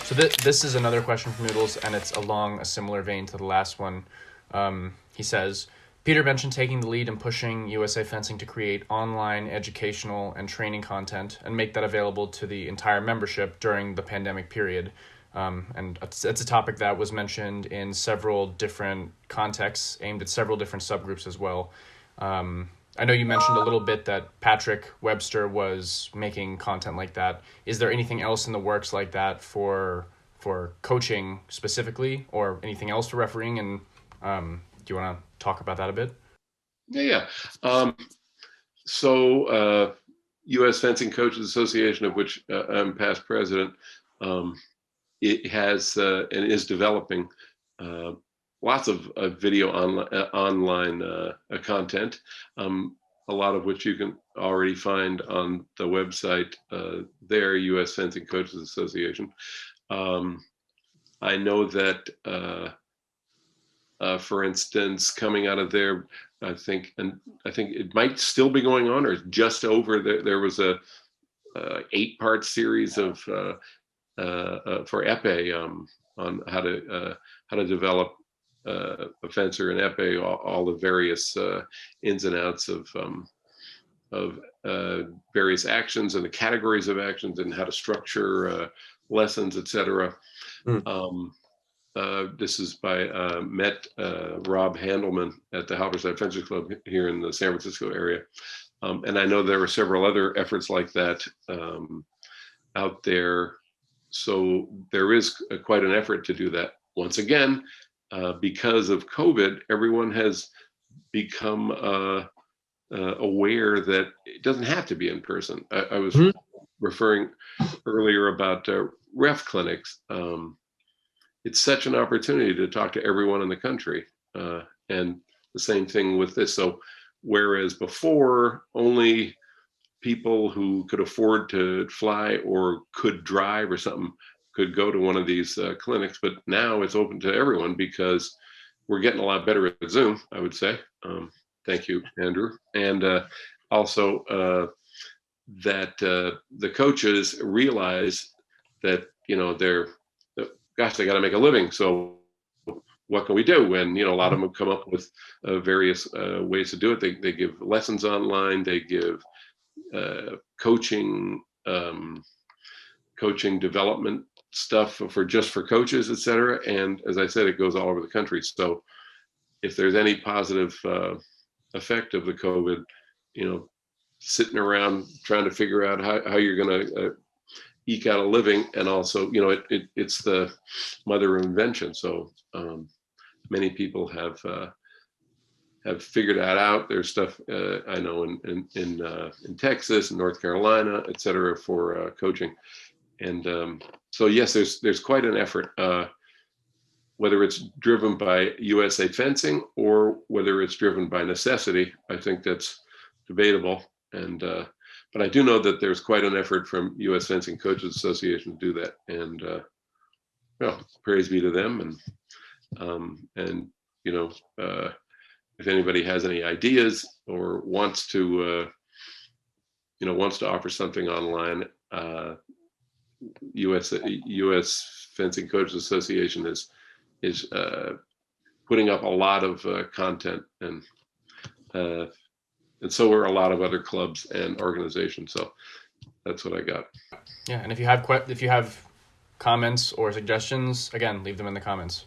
So this is another question from Noodles, and it's along a similar vein to the last one. He says, Peter mentioned taking the lead and pushing USA Fencing to create online educational and training content and make that available to the entire membership during the pandemic period. And it's a topic that was mentioned in several different contexts, aimed at several different subgroups as well. I know you mentioned a little bit that Patrick Webster was making content like that. Is there anything else in the works like that for coaching specifically, or anything else for refereeing? And do you want to talk about that a bit? Yeah. So U.S. Fencing Coaches Association, of which I'm past president, it has and is developing lots of video online content, a lot of which you can already find on the website there, U.S. Fencing Coaches Association. I know that, for instance, coming out of there, I think it might still be going on, or it's just over. There was a 8-part series of for epee on how to develop a fencer in epee, all the various ins and outs of various actions and the categories of actions and how to structure lessons, etc. This is by Rob Handelman at the Halberstam Fencers Club here in the San Francisco area. And I know there were several other efforts like that out there. So there is quite an effort to do that. Once again, because of COVID, everyone has become aware that it doesn't have to be in person. I was referring earlier about ref clinics. It's such an opportunity to talk to everyone in the country. And the same thing with this. So whereas before only people who could afford to fly or could drive or something could go to one of these clinics, but now it's open to everyone because we're getting a lot better at Zoom, I would say. Thank you, Andrew. And also that the coaches realize that, they got to make a living. So what can we do? And, a lot of them have come up with various ways to do it. They give lessons online. They give coaching development stuff for coaches, et cetera. And as I said, it goes all over the country. So if there's any positive effect of the COVID, sitting around trying to figure out how you're going to eke out a living, and also, it's the mother of invention. So many people have figured that out. There's stuff I know in Texas and North Carolina, et cetera, for coaching. And so yes, there's quite an effort, whether it's driven by USA Fencing or whether it's driven by necessity. I think that's debatable. And but I do know that there's quite an effort from U.S. Fencing Coaches Association to do that. And praise be to them. And if anybody has any ideas or wants to offer something online, U.S. Fencing Coaches Association is putting up a lot of content, and so are a lot of other clubs and organizations. So that's what I got. Yeah, and if you have comments or suggestions, again, leave them in the comments.